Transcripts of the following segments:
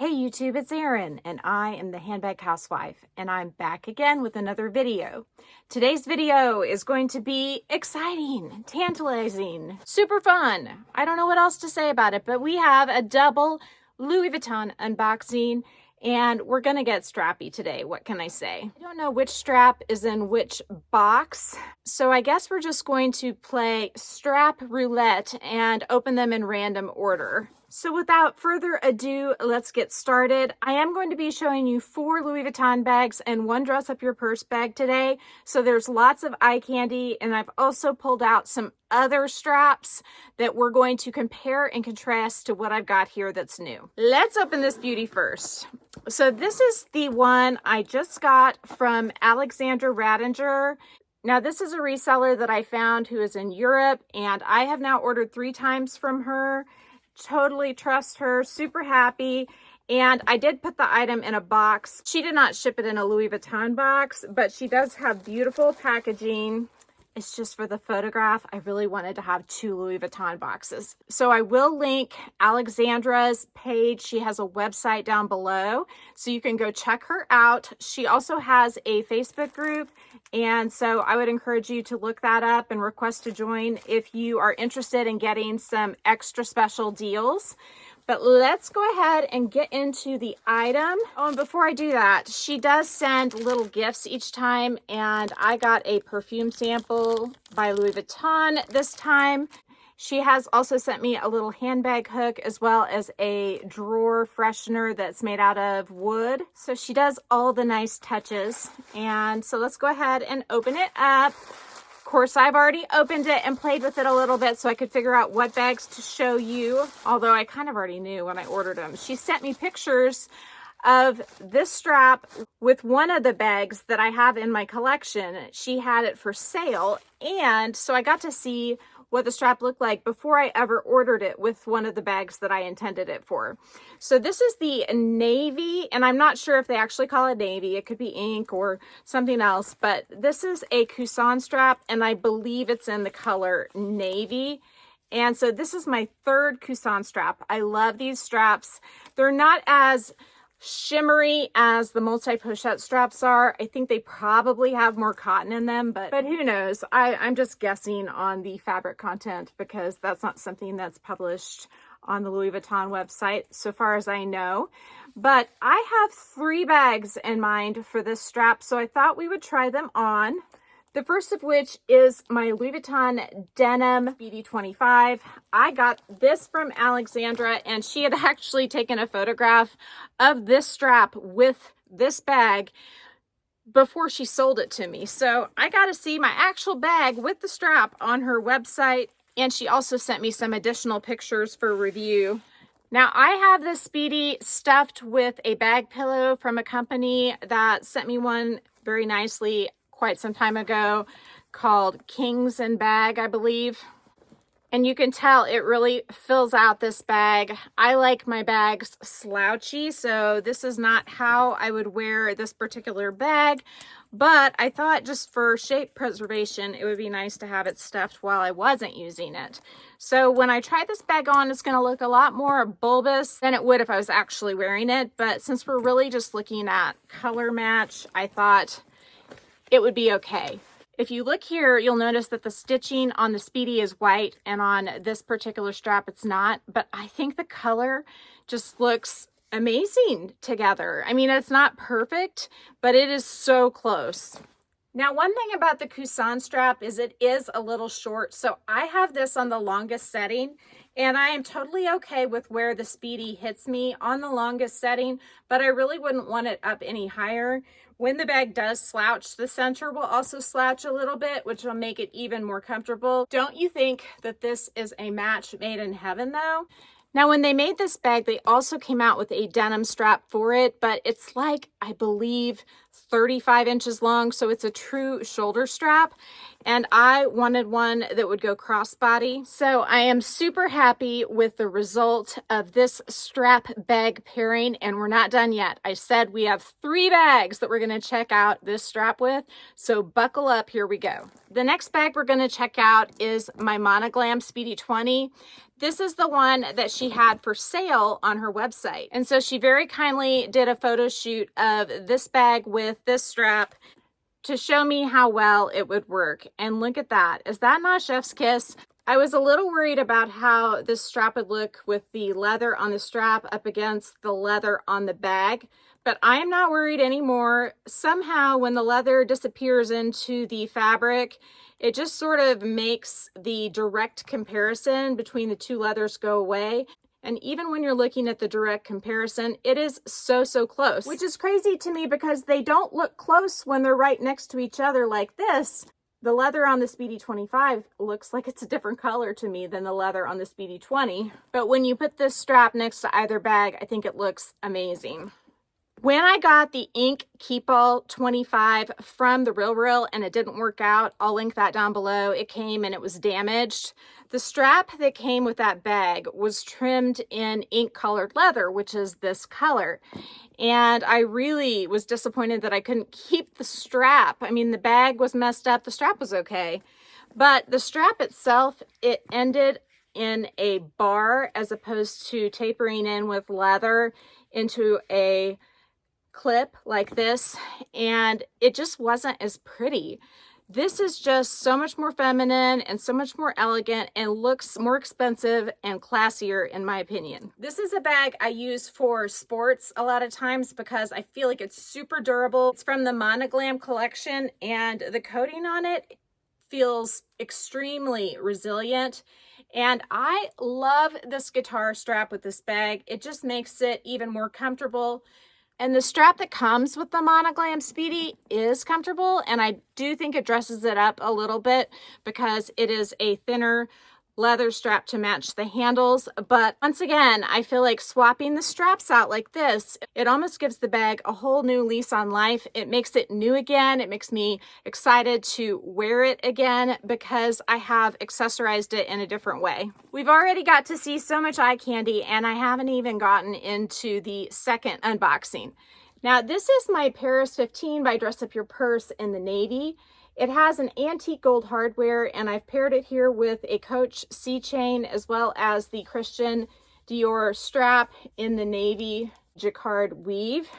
Hey YouTube, it's Erin, and I am the Handbag Housewife, and I'm back again with another video. Today's video is going to be exciting, tantalizing, super fun. I don't know what else to say about it, but we have a double Louis Vuitton unboxing, and we're gonna get strappy today. What can I say? I don't know which strap is in which box, so I guess we're just going to play strap roulette and open them in random order. So without further ado, let's get started. I am going to be showing you 4 Louis Vuitton bags and 1 dress up your purse bag today. So there's lots of eye candy, and I've also pulled out some other straps that we're going to compare and contrast to what I've got here that's new. Let's open this beauty first. So this is the one I just got from Alexandra Radinger. Now this is a reseller that I found who is in Europe, and I have now ordered 3 times from her. Totally trust her, super happy. And I did put the item in a box. She did not ship it in a Louis Vuitton box, but she does have beautiful packaging. It's just for the photograph. I really wanted to have 2 Louis Vuitton boxes. So I will link Alexandra's page. She has a website down below, so you can go check her out. She also has a Facebook group, and so I would encourage you to look that up and request to join if you are interested in getting some extra special deals. But let's go ahead and get into the item. Oh, and before I do that, she does send little gifts each time, and I got a perfume sample by Louis Vuitton this time. She has also sent me a little handbag hook as well as a drawer freshener that's made out of wood. So she does all the nice touches. And so let's go ahead and open it up. Of course, I've already opened it and played with it a little bit so I could figure out what bags to show you, although I kind of already knew when I ordered them. She sent me pictures of this strap with one of the bags that I have in my collection. She had it for sale, and so I got to see what the strap looked like before I ever ordered it with one of the bags that I intended it for. So this is the navy, and I'm not sure if they actually call it navy. It could be ink or something else, but this is a Cousin strap, and I believe it's in the color navy. And so this is my 3rd Cousin strap. I love these straps. They're not as shimmery as the multi-pochette straps are. I think they probably have more cotton in them, but who knows? I'm just guessing on the fabric content because that's not something that's published on the Louis Vuitton website so far as I know. But I have 3 bags in mind for this strap, so I thought we would try them on. The first of which is my Louis Vuitton Denim BD25. I got this from Alexandra, and she had actually taken a photograph of this strap with this bag before she sold it to me. So I got to see my actual bag with the strap on her website, and she also sent me some additional pictures for review. Now, I have this Speedy stuffed with a bag pillow from a company that sent me one very nicely quite some time ago called Kings and Bag, I believe. And you can tell it really fills out this bag. I like my bags slouchy, so this is not how I would wear this particular bag, but I thought just for shape preservation, it would be nice to have it stuffed while I wasn't using it. So when I try this bag on, it's gonna look a lot more bulbous than it would if I was actually wearing it, but since we're really just looking at color match, I thought it would be okay. If you look here, you'll notice that the stitching on the Speedy is white, and on this particular strap it's not, but I think the color just looks amazing together. I mean, it's not perfect, but it is so close. Now, one thing about the Cousin strap is it is a little short, so I have this on the longest setting, and I am totally okay with where the Speedy hits me on the longest setting, but I really wouldn't want it up any higher. When the bag does slouch, the center will also slouch a little bit, which will make it even more comfortable. Don't you think that this is a match made in heaven, though? Now, when they made this bag, they also came out with a denim strap for it, but it's like, I believe, 35 inches long, so it's a true shoulder strap, and I wanted one that would go crossbody. So I am super happy with the result of this strap bag pairing, and we're not done yet. I said we have 3 bags that we're going to check out this strap with, so buckle up, here we go. The next bag we're going to check out is my Monogram Speedy 20. This is the one that she had for sale on her website. And so she very kindly did a photo shoot of this bag with this strap to show me how well it would work. And look at that. Is that not chef's kiss? I was a little worried about how this strap would look with the leather on the strap up against the leather on the bag, but I am not worried anymore. Somehow when the leather disappears into the fabric, it just sort of makes the direct comparison between the 2 leathers go away. And even when you're looking at the direct comparison, it is so close, which is crazy to me because they don't look close when they're right next to each other like this. The leather on the Speedy 25 looks like it's a different color to me than the leather on the Speedy 20. But when you put this strap next to either bag, I think it looks amazing. When I got the ink Keepall 25 from TheRealReal and it didn't work out, I'll link that down below. It came and it was damaged. The strap that came with that bag was trimmed in ink colored leather, which is this color. And I really was disappointed that I couldn't keep the strap. I mean, the bag was messed up. The strap was okay. But the strap itself, it ended in a bar as opposed to tapering in with leather into a clip like this, and it just wasn't as pretty. This is just so much more feminine and so much more elegant and looks more expensive and classier in my opinion. This is a bag I use for sports a lot of times because I feel like it's super durable. It's from the Monogram collection and the coating on it feels extremely resilient. And I love this guitar strap with this bag. It just makes it even more comfortable. And the strap that comes with the Monogram Speedy is comfortable, and I do think it dresses it up a little bit because it is a thinner leather strap to match the handles. But once again, I feel like swapping the straps out like this, it almost gives the bag a whole new lease on life. It makes it new again. It makes me excited to wear it again because I have accessorized it in a different way. We've already got to see so much eye candy, and I haven't even gotten into the second unboxing. Now, this is my Paris 15 by Dress Up Your Purse in the navy. It has an antique gold hardware, and I've paired it here with a Coach C chain as well as the Christian Dior strap in the navy jacquard weave.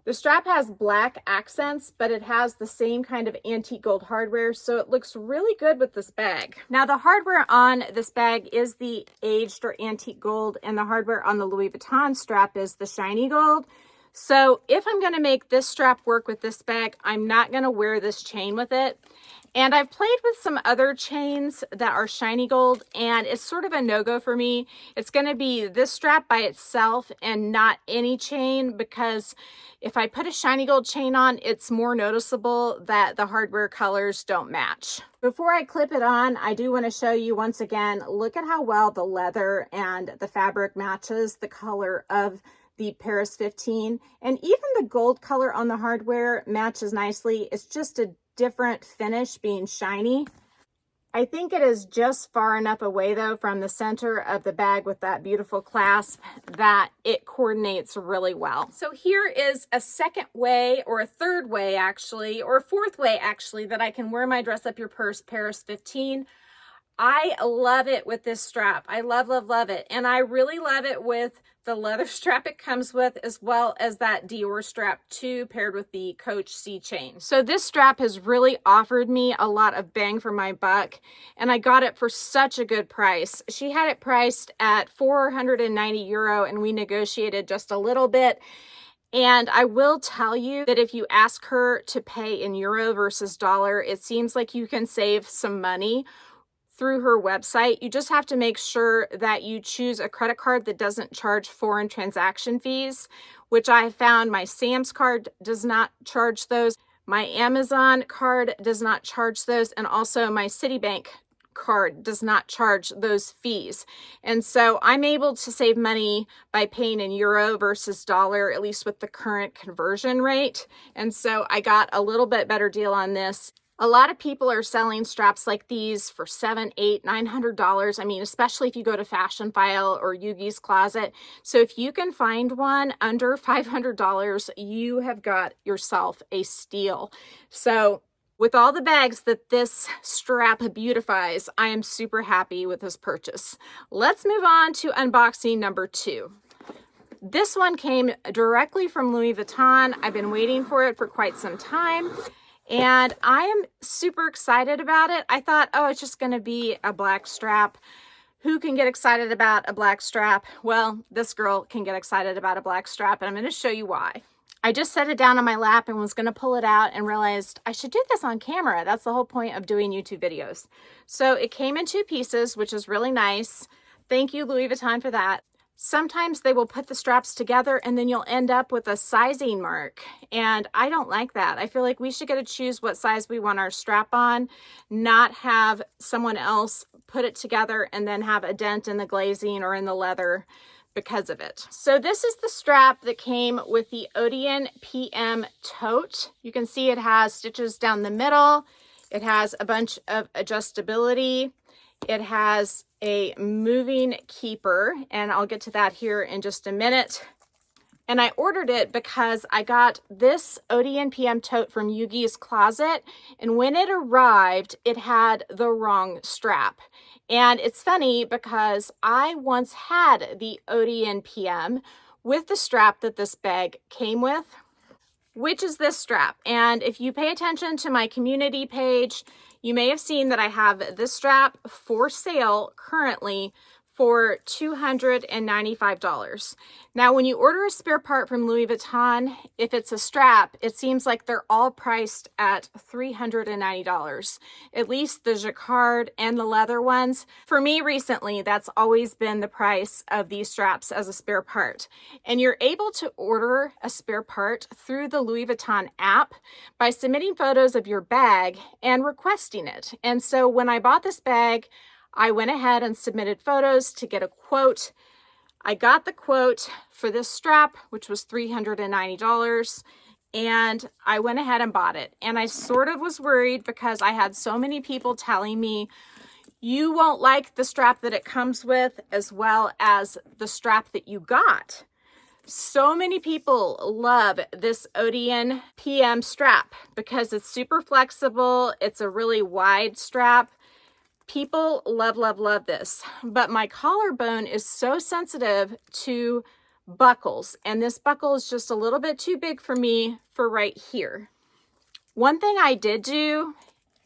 The strap has black accents, but it has the same kind of antique gold hardware, so it looks really good with this bag. Now, the hardware on this bag is the aged or antique gold, and the hardware on the Louis Vuitton strap is the shiny gold. So if I'm going to make this strap work with this bag, I'm not going to wear this chain with it. And I've played with some other chains that are shiny gold, and it's sort of a no-go for me. It's going to be this strap by itself and not any chain, because if I put a shiny gold chain on, it's more noticeable that the hardware colors don't match. Before I clip it on, I do want to show you once again, look at how well the leather and the fabric matches the color of the Paris 15, and even the gold color on the hardware matches nicely. It's just a different finish being shiny. I think it is just far enough away though from the center of the bag with that beautiful clasp that it coordinates really well. So here is a second way, or a third way actually, or a fourth way actually, that I can wear my Dress Up Your Purse Paris 15. I love it with this strap. I love it. And I really love it with the leather strap it comes with, as well as that Dior strap too, paired with the Coach C chain. So this strap has really offered me a lot of bang for my buck, and I got it for such a good price. She had it priced at 490 euro, and we negotiated just a little bit. And I will tell you that if you ask her to pay in euro versus dollar, it seems like you can save some money through her website. You just have to make sure that you choose a credit card that doesn't charge foreign transaction fees, which I found my Sam's card does not charge those. My Amazon card does not charge those, and also my Citibank card does not charge those fees. And so I'm able to save money by paying in euro versus dollar, at least with the current conversion rate. And so I got a little bit better deal on this. A lot of people are selling straps like these for $700, $800, $900. I mean, especially if you go to Fashion File or Yugi's Closet. So if you can find one under $500, you have got yourself a steal. So with all the bags that this strap beautifies, I am super happy with this purchase. Let's move on to unboxing number 2. This one came directly from Louis Vuitton. I've been waiting for it for quite some time, and I am super excited about it. I thought, oh, it's just going to be a black strap. Who can get excited about a black strap? Well, this girl can get excited about a black strap, and I'm going to show you why. I just set it down on my lap and was going to pull it out and realized I should do this on camera. That's the whole point of doing YouTube videos. So it came in 2 pieces, which is really nice. Thank you, Louis Vuitton, for that. Sometimes they will put the straps together and then you'll end up with a sizing mark. And I don't like that. I feel like we should get to choose what size we want our strap on, not have someone else put it together and then have a dent in the glazing or in the leather because of it. So this is the strap that came with the Odeon PM tote. You can see it has stitches down the middle. It has a bunch of adjustability. It has a moving keeper, and I'll get to that here in just a minute. And I ordered it because I got this Odeon PM tote from Yugi's Closet, and when it arrived, it had the wrong strap. And it's funny because I once had the Odeon PM with the strap that this bag came with, which is this strap. And if you pay attention to my community page, you may have seen that I have this strap for sale currently for $295. Now, when you order a spare part from Louis Vuitton, if it's a strap, it seems like they're all priced at $390. At least the jacquard and the leather ones. For me recently, that's always been the price of these straps as a spare part. And you're able to order a spare part through the Louis Vuitton app by submitting photos of your bag and requesting it. And so when I bought this bag, I went ahead and submitted photos to get a quote. I got the quote for this strap, which was $390, and I went ahead and bought it. And I sort of was worried because I had so many people telling me, you won't like the strap that it comes with as well as the strap that you got. So many people love this Odeon PM strap because it's super flexible. It's a really wide strap. People love, love, love this, but my collarbone is so sensitive to buckles, and this buckle is just a little bit too big for me for right here. One thing I did do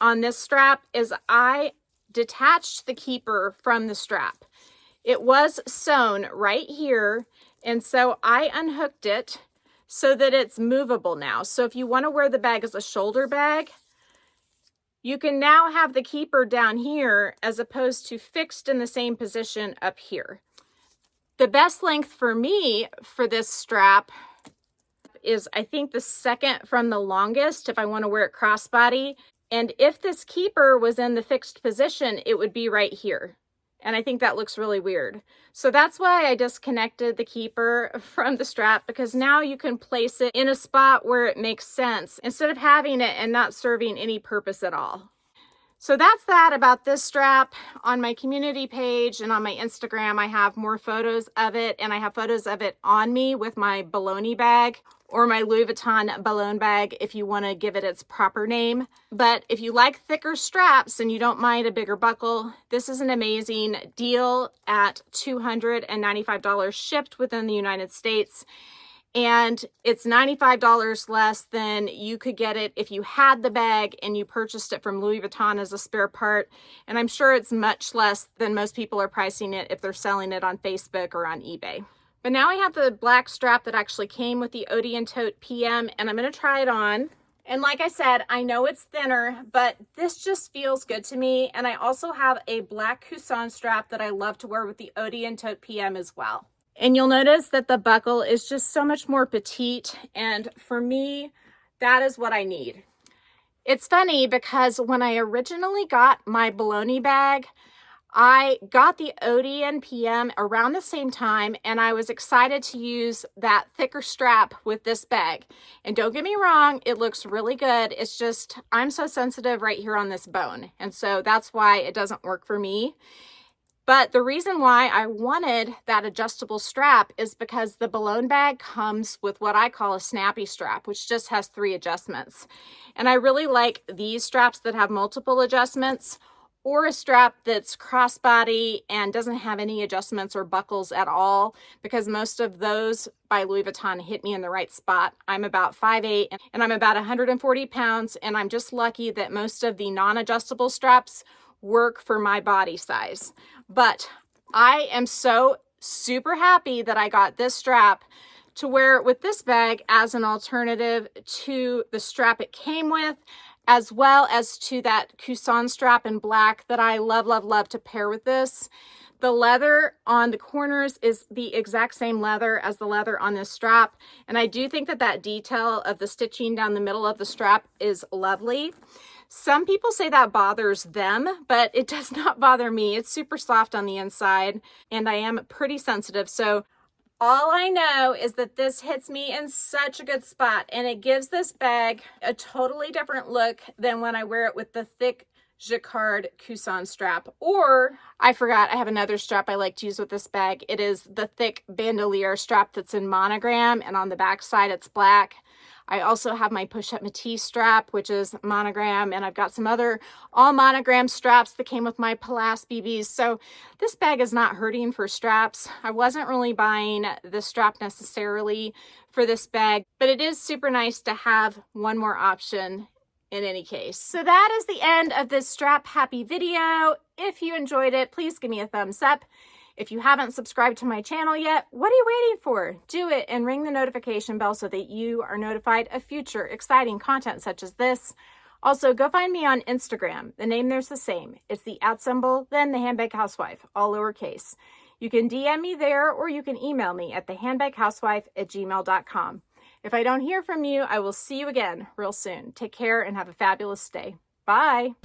on this strap is I detached the keeper from the strap. It was sewn right here, and so I unhooked it so that it's movable now. So if you want to wear the bag as a shoulder bag, you can now have the keeper down here as opposed to fixed in the same position up here. The best length for me for this strap is, I think, the second from the longest if I want to wear it crossbody. And if this keeper was in the fixed position, it would be right here. And I think that looks really weird. So that's why I disconnected the keeper from the strap, because now you can place it in a spot where it makes sense instead of having it and not serving any purpose at all. So that's that about this strap. On my community page and on my Instagram, I have more photos of it, and I have photos of it on me with my baloney bag, or my Louis Vuitton balloon bag if you want to give it its proper name. But if you like thicker straps and you don't mind a bigger buckle, this is an amazing deal at $295 shipped within the United States. And it's $95 less than you could get it if you had the bag and you purchased it from Louis Vuitton as a spare part. And I'm sure it's much less than most people are pricing it if they're selling it on Facebook or on eBay. But now I have the black strap that actually came with the Odeon Tote PM, and I'm going to try it on. And like I said, I know it's thinner, but this just feels good to me. And I also have a black Cousin strap that I love to wear with the Odeon Tote PM as well. And you'll notice that the buckle is just so much more petite. And for me, that is what I need. It's funny because when I originally got my bologna bag, I got the ODN PM around the same time, and I was excited to use that thicker strap with this bag. And don't get me wrong, it looks really good. It's just, I'm so sensitive right here on this bone. And so that's why it doesn't work for me. But the reason why I wanted that adjustable strap is because the balloon bag comes with what I call a snappy strap, which just has 3 adjustments. And I really like these straps that have multiple adjustments, or a strap that's crossbody and doesn't have any adjustments or buckles at all, because most of those by Louis Vuitton hit me in the right spot. I'm about 5'8" and I'm about 140 pounds, and I'm just lucky that most of the non-adjustable straps work for my body size. But I am so super happy that I got this strap to wear it with this bag as an alternative to the strap it came with, as well as to that Cousin strap in black that I love, love, love to pair with this. The leather on the corners is the exact same leather as the leather on this strap. And I do think that that detail of the stitching down the middle of the strap is lovely. Some people say that bothers them, but it does not bother me. It's super soft on the inside, and I am pretty sensitive. So all I know is that this hits me in such a good spot, and it gives this bag a totally different look than when I wear it with the thick jacquard Cousin strap. Or, I forgot, I have another strap I like to use with this bag. It is the thick bandoliere strap that's in monogram, and on the back side it's black. I also have my push-up Matisse strap, which is monogram, and I've got some other all monogram straps that came with my Palace BBs. So this bag is not hurting for straps. I wasn't really buying the strap necessarily for this bag, but it is super nice to have one more option in any case. So that is the end of this strap happy video. If you enjoyed it, please give me a thumbs up. If you haven't subscribed to my channel yet, what are you waiting for? Do it and ring the notification bell so that you are notified of future exciting content such as this. Also, go find me on Instagram. The name there's the same. It's the @, then the Handbag Housewife, all lowercase. You can DM me there, or you can email me at thehandbaghousewife@gmail.com. If I don't hear from you, I will see you again real soon. Take care and have a fabulous day. Bye.